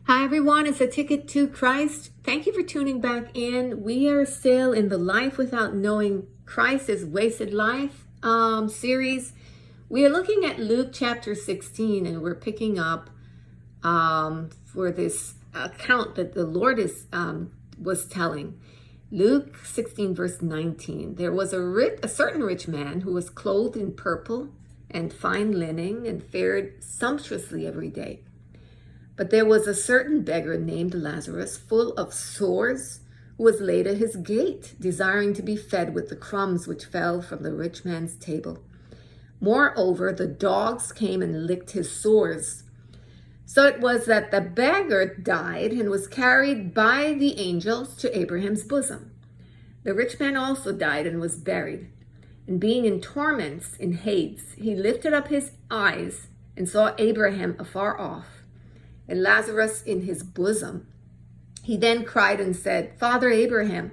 Hi everyone, it's A Ticket to Christ. Thank you for tuning back in. We are still in the Life Without Knowing Christ is Wasted Life series. We are looking at Luke chapter 16 and we're picking up for this account that the Lord was telling. Luke 16 verse 19. There was a certain rich man who was clothed in purple and fine linen and fared sumptuously every day. But there was a certain beggar named Lazarus, full of sores, who was laid at his gate, desiring to be fed with the crumbs which fell from the rich man's table. Moreover, the dogs came and licked his sores. So it was that the beggar died and was carried by the angels to Abraham's bosom. The rich man also died and was buried. And being in torments in Hades, he lifted up his eyes and saw Abraham afar off, and Lazarus in his bosom. He then cried and said, Father Abraham,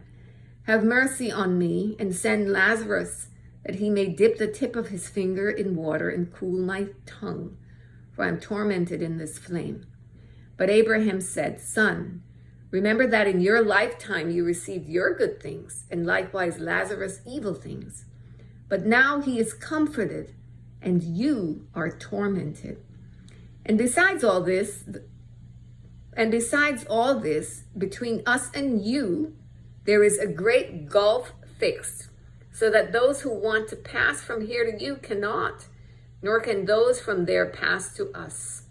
have mercy on me and send Lazarus that he may dip the tip of his finger in water and cool my tongue, for I am tormented in this flame. But Abraham said, Son, remember that in your lifetime you received your good things, and likewise Lazarus evil things. But now he is comforted, and you are tormented. And besides all this, between us and you, there is a great gulf fixed, so that those who want to pass from here to you cannot, nor can those from there pass to us.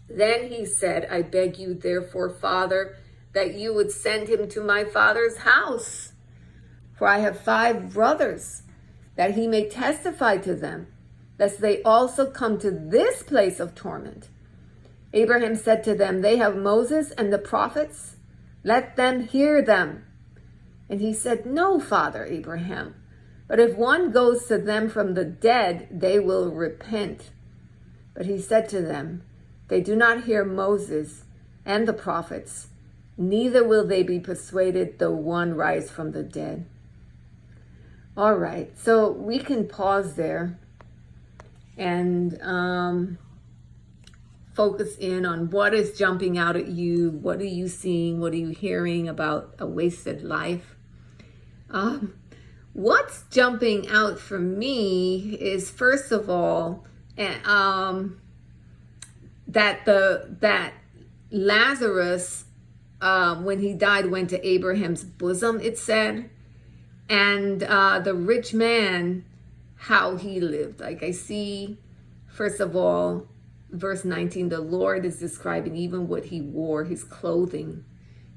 Then he said, I beg you, therefore, Father, that you would send him to my father's house. For I have 5 brothers, that he may testify to them, lest they also come to this place of torment. Abraham said to them, They have Moses and the prophets. Let them hear them. And he said, No, Father Abraham, but if one goes to them from the dead, they will repent. But he said to them, They do not hear Moses and the prophets, neither will they be persuaded though one rise from the dead. All right, so we can pause there and focus in on what is jumping out at you. What are you seeing? What are you hearing about a wasted life? What's jumping out for me is, first of all, that Lazarus, when he died, went to Abraham's bosom, it said, and the rich man, how he lived. Like I see, first of all, verse 19, the Lord is describing even what he wore, his clothing.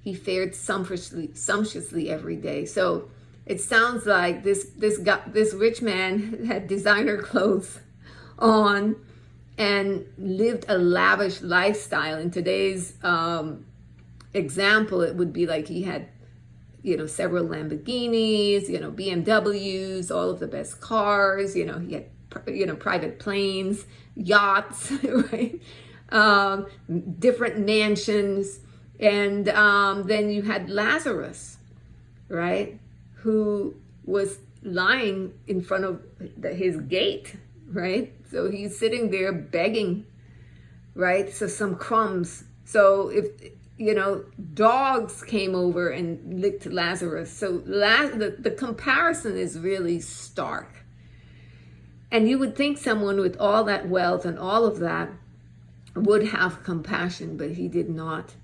He fared sumptuously every day. So it sounds like this rich man had designer clothes on and lived a lavish lifestyle. In today's example, it would be like he had, several Lamborghinis, BMWs, all of the best cars, he had, private planes, yachts, right? Different mansions. And then you had Lazarus, right? Who was lying in front of his gate, right? So he's sitting there begging, right? So some crumbs. So if, dogs came over and licked Lazarus. So the comparison is really stark. And you would think someone with all that wealth and all of that would have compassion, but he did not.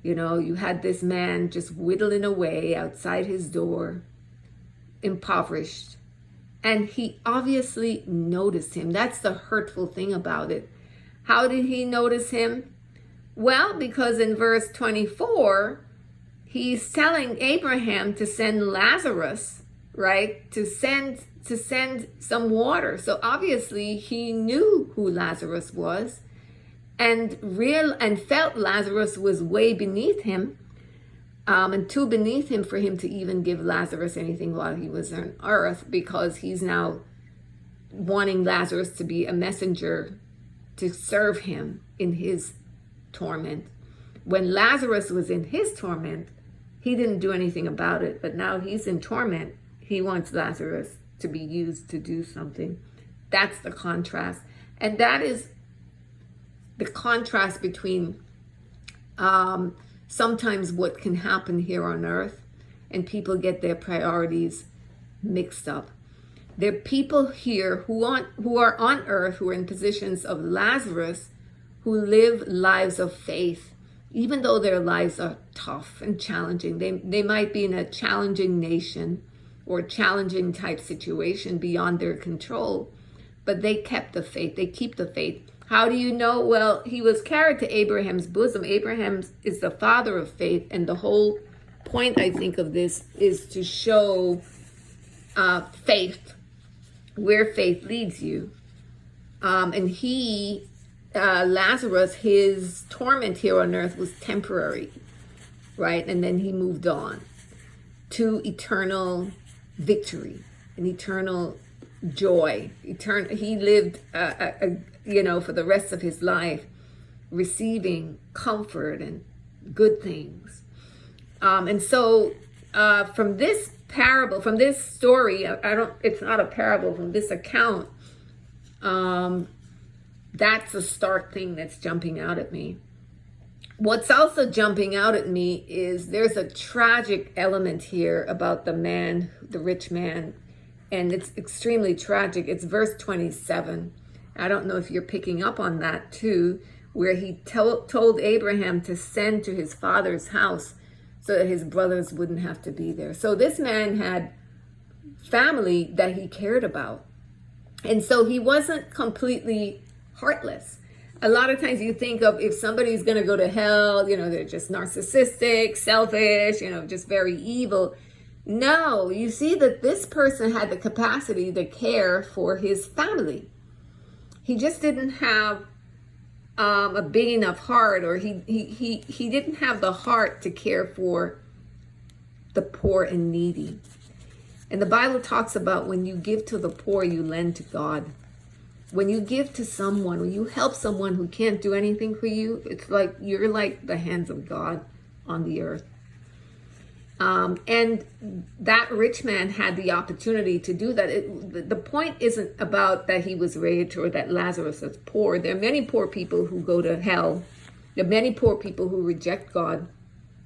You had this man just whittling away outside his door, impoverished. And he obviously noticed him. That's the hurtful thing about it. How did he notice him? Well, because in verse 24, he's telling Abraham to send Lazarus, right? To send some water. So obviously he knew who Lazarus was and felt Lazarus was way beneath him, and too beneath him for him to even give Lazarus anything while he was on earth, because he's now wanting Lazarus to be a messenger to serve him in his torment. When Lazarus was in his torment, he didn't do anything about it, but now he's in torment. He wants Lazarus to be used to do something. That's the contrast. And that is the contrast between sometimes what can happen here on earth, and people get their priorities mixed up. There are people here who are on earth, who are in positions of Lazarus, who live lives of faith, even though their lives are tough and challenging. They might be in a challenging nation or challenging type situation beyond their control, but they kept the faith. They keep the faith. How do you know? Well, he was carried to Abraham's bosom. Abraham is the father of faith, and the whole point, I think, of this is to show faith, where faith leads you. And Lazarus, his torment here on earth was temporary, right? And then he moved on to eternal victory and eternal joy. He lived, for the rest of his life, receiving comfort and good things. And so from this parable, from this story, it's not a parable, from this account, that's a stark thing that's jumping out at me. What's also jumping out at me is there's a tragic element here about the man, the rich man, and it's extremely tragic. It's verse 27. I don't know if you're picking up on that too, where he told Abraham to send to his father's house so that his brothers wouldn't have to be there. So this man had family that he cared about. And so he wasn't completely heartless. A lot of times you think of, if somebody's going to go to hell, they're just narcissistic, selfish, just very evil. No, you see that this person had the capacity to care for his family. He just didn't have a big enough heart, or he didn't have the heart to care for the poor and needy. And the Bible talks about when you give to the poor, you lend to God. When you give to someone, when you help someone who can't do anything for you, it's like you're like the hands of God on the earth. And that rich man had the opportunity to do that. The point isn't about that he was rich or that Lazarus was poor. There are many poor people who go to hell. There are many poor people who reject God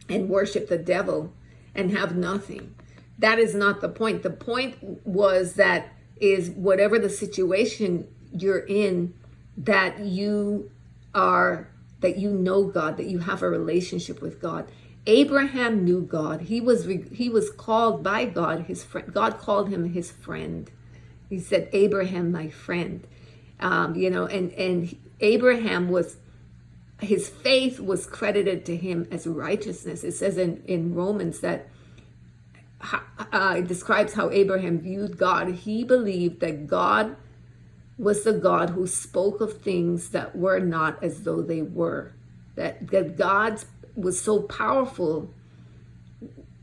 and worship the devil and have nothing. That is not the point. The point was that is whatever the situation you're in, that you know God, that you have a relationship with God. Abraham knew God. He was called by God his friend. God called him his friend. He said, "Abraham, my friend." And Abraham his faith was credited to him as righteousness. It says in Romans that it describes how Abraham viewed God. He believed that God was the God who spoke of things that were not as though they were. That God was so powerful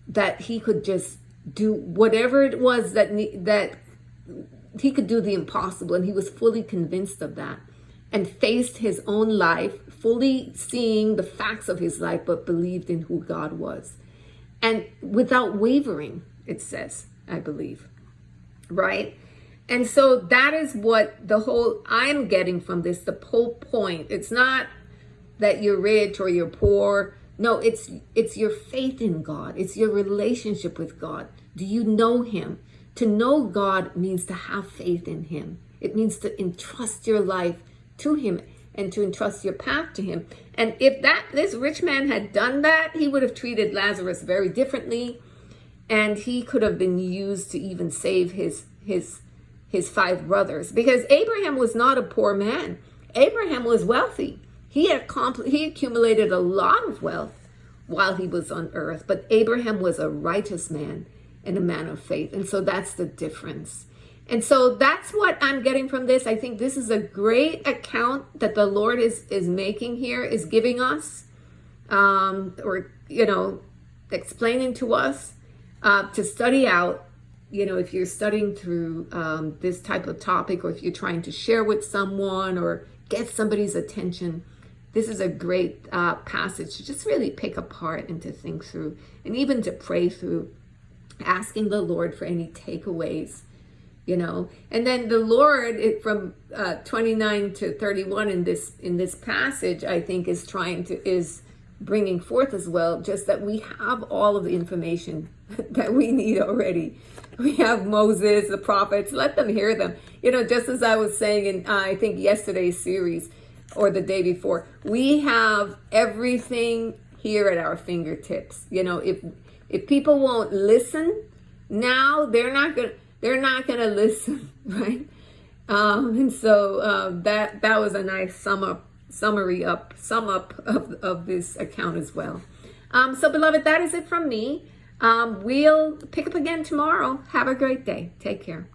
that he could just do whatever it was that he could do the impossible, and he was fully convinced of that, and faced his own life, fully seeing the facts of his life, but believed in who God was. And without wavering, it says, I believe, right? And so that is what I'm getting from this, the whole point. It's not that you're rich or you're poor. No, it's your faith in God. It's your relationship with God. Do you know him? To know God means to have faith in him. It means to entrust your life to him and to entrust your path to him. And if this rich man had done that, he would have treated Lazarus very differently, and he could have been used to even save his 5 brothers, because Abraham was not a poor man. Abraham was wealthy. He accumulated a lot of wealth while he was on earth, but Abraham was a righteous man and a man of faith. And so that's the difference. And so that's what I'm getting from this. I think this is a great account that the Lord is making here, is giving us, explaining to us, to study out. If you're studying through this type of topic, or if you're trying to share with someone or get somebody's attention, this is a great passage to just really pick apart and to think through, and even to pray through, asking the Lord for any takeaways, And then the Lord, from 29 to 31 in this passage, I think is bringing forth as well, just that we have all of the information that we need already. We have Moses, the prophets, let them hear them. Just as I was saying in, I think, yesterday's series or the day before, we have everything here at our fingertips. If people won't listen now, they're not gonna listen, right? And so that was a nice sum up of this account as well. So beloved, that is it from me. We'll pick up again tomorrow. Have a great day. Take care.